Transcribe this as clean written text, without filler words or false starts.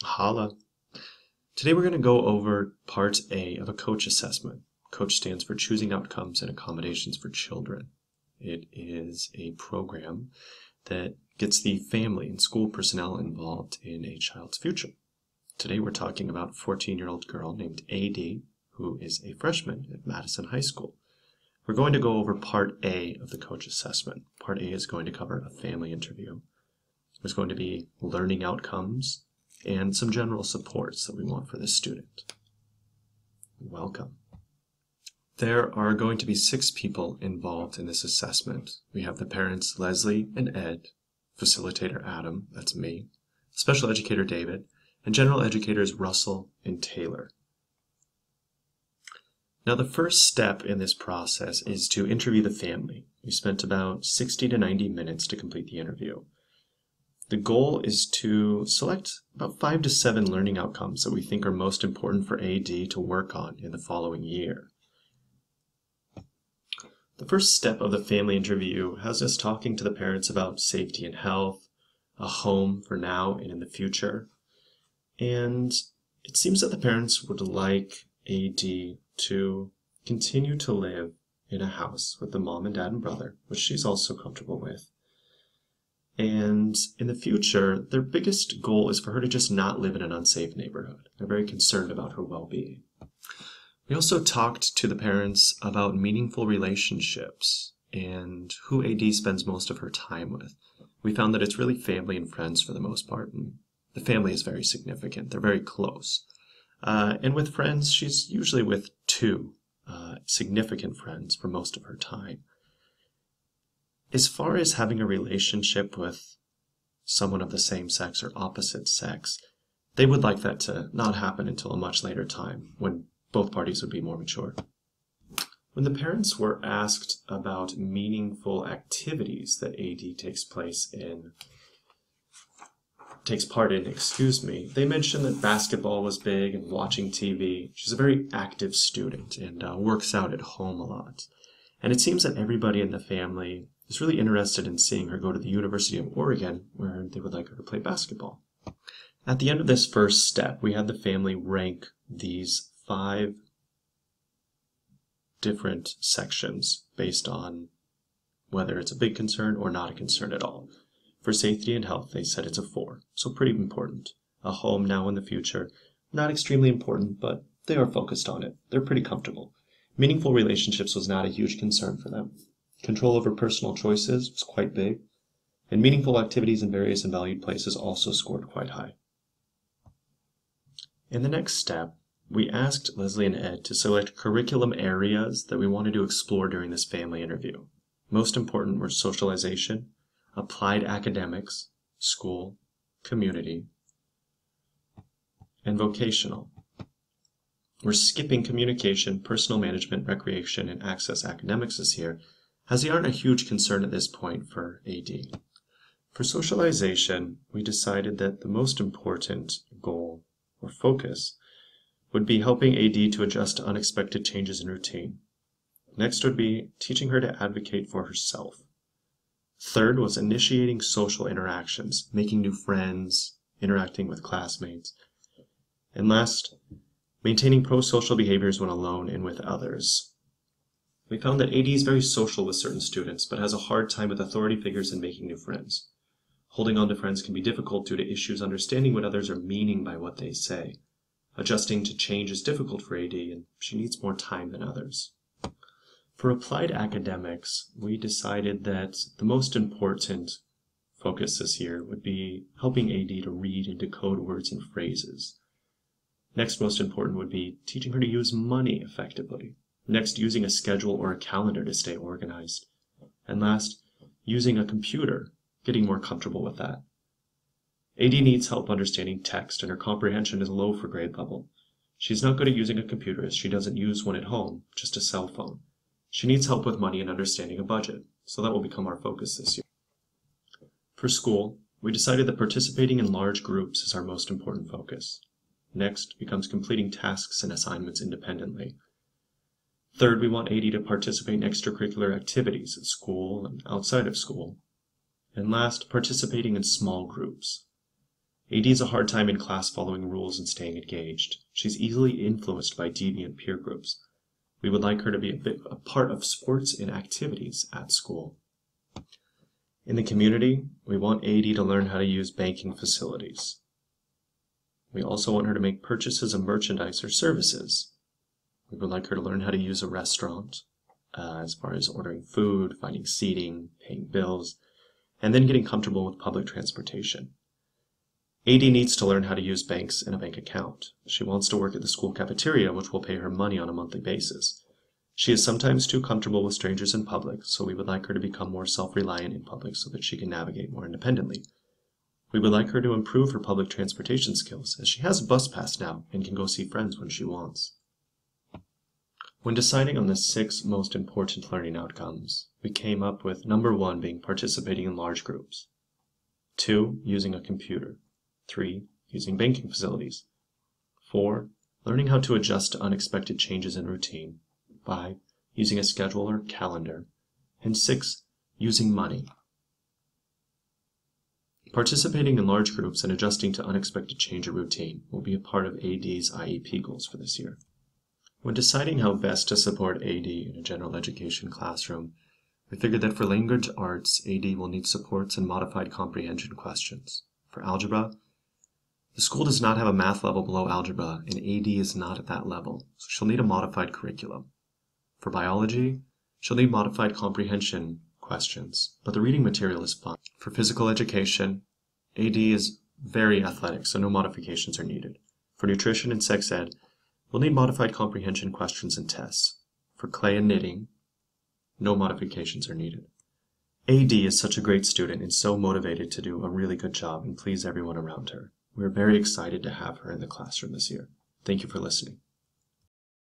Holla. Today we're going to go over Part A of a COACH assessment. COACH stands for Choosing Outcomes and Accommodations for Children. It is a program that gets the family and school personnel involved in a child's future. Today we're talking about a 14-year-old girl named AD, who is a freshman at Madison High School. We're going to go over Part A of the COACH assessment. Part A is going to cover a family interview. There's going to be learning outcomes and some general supports that we want for this student. Welcome. There are going to be 6 people involved in this assessment. We have the parents Leslie and Ed, facilitator Adam, that's me, special educator David, and general educators Russell and Taylor. Now the first step in this process is to interview the family. We spent about 60 to 90 minutes to complete the interview. The goal is to select about 5 to 7 learning outcomes that we think are most important for AD to work on in the following year. The first step of the family interview has us talking to the parents about safety and health, a home for now and in the future, and it seems that the parents would like AD to continue to live in a house with the mom and dad and brother, which she's also comfortable with. And in the future, their biggest goal is for her to just not live in an unsafe neighborhood. They're very concerned about her well-being. We also talked to the parents about meaningful relationships and who AD spends most of her time with. We found that it's really family and friends for the most part, and the family is very significant. They're very close. And with friends, she's usually with 2 significant friends for most of her time. As far as having a relationship with someone of the same sex or opposite sex, they would like that to not happen until a much later time, when both parties would be more mature. When the parents were asked about meaningful activities that AD takes part in, they mentioned that basketball was big and watching TV. She's a very active student and works out at home a lot. And it seems that everybody in the family is really interested in seeing her go to the University of Oregon, where they would like her to play basketball. At the end of this first step, we had the family rank these 5 different sections based on whether it's a big concern or not a concern at all. For safety and health, they said it's a 4, so pretty important. A home now in the future, not extremely important, but they are focused on it. They're pretty comfortable. Meaningful relationships was not a huge concern for them. Control over personal choices was quite big, and meaningful activities in various and valued places also scored quite high. In the next step, we asked Leslie and Ed to select curriculum areas that we wanted to explore during this family interview. Most important were socialization, applied academics, school, community, and vocational. We're skipping communication, personal management, recreation, and access academics this year, as they aren't a huge concern at this point for AD. For socialization, we decided that the most important goal or focus would be helping AD to adjust to unexpected changes in routine. Next would be teaching her to advocate for herself. Third was initiating social interactions, making new friends, interacting with classmates. And last, maintaining pro-social behaviors when alone and with others. We found that AD is very social with certain students, but has a hard time with authority figures and making new friends. Holding on to friends can be difficult due to issues understanding what others are meaning by what they say. Adjusting to change is difficult for AD, and she needs more time than others. For applied academics, we decided that the most important focus this year would be helping AD to read and decode words and phrases. Next most important would be teaching her to use money effectively. Next, using a schedule or a calendar to stay organized. And last, using a computer, getting more comfortable with that. AD needs help understanding text, and her comprehension is low for grade level. She's not good at using a computer as she doesn't use one at home, just a cell phone. She needs help with money and understanding a budget, so that will become our focus this year. For school, we decided that participating in large groups is our most important focus. Next becomes completing tasks and assignments independently. Third, we want AD to participate in extracurricular activities at school and outside of school. And last, participating in small groups. AD has a hard time in class following rules and staying engaged. She's easily influenced by deviant peer groups. We would like her to be a part of sports and activities at school. In the community, we want AD to learn how to use banking facilities. We also want her to make purchases of merchandise or services. We would like her to learn how to use a restaurant, as far as ordering food, finding seating, paying bills, and then getting comfortable with public transportation. AD needs to learn how to use banks and a bank account. She wants to work at the school cafeteria, which will pay her money on a monthly basis. She is sometimes too comfortable with strangers in public, so we would like her to become more self-reliant in public so that she can navigate more independently. We would like her to improve her public transportation skills, as she has a bus pass now and can go see friends when she wants. When deciding on the 6 most important learning outcomes, we came up with number 1 being participating in large groups, 2, using a computer, 3, using banking facilities, 4, learning how to adjust to unexpected changes in routine, 5, using a schedule or calendar, and 6, using money. Participating in large groups and adjusting to unexpected change in routine will be a part of AD's IEP goals for this year. When deciding how best to support AD in a general education classroom, we figured that for language arts, AD will need supports and modified comprehension questions. For algebra, the school does not have a math level below algebra, and AD is not at that level, so she'll need a modified curriculum. For biology, she'll need modified comprehension questions, but the reading material is fine. For physical education, AD is very athletic, so no modifications are needed. For nutrition and sex ed, we'll need modified comprehension questions and tests. For clay and knitting, no modifications are needed. AD is such a great student and so motivated to do a really good job and please everyone around her. We're very excited to have her in the classroom this year. Thank you for listening.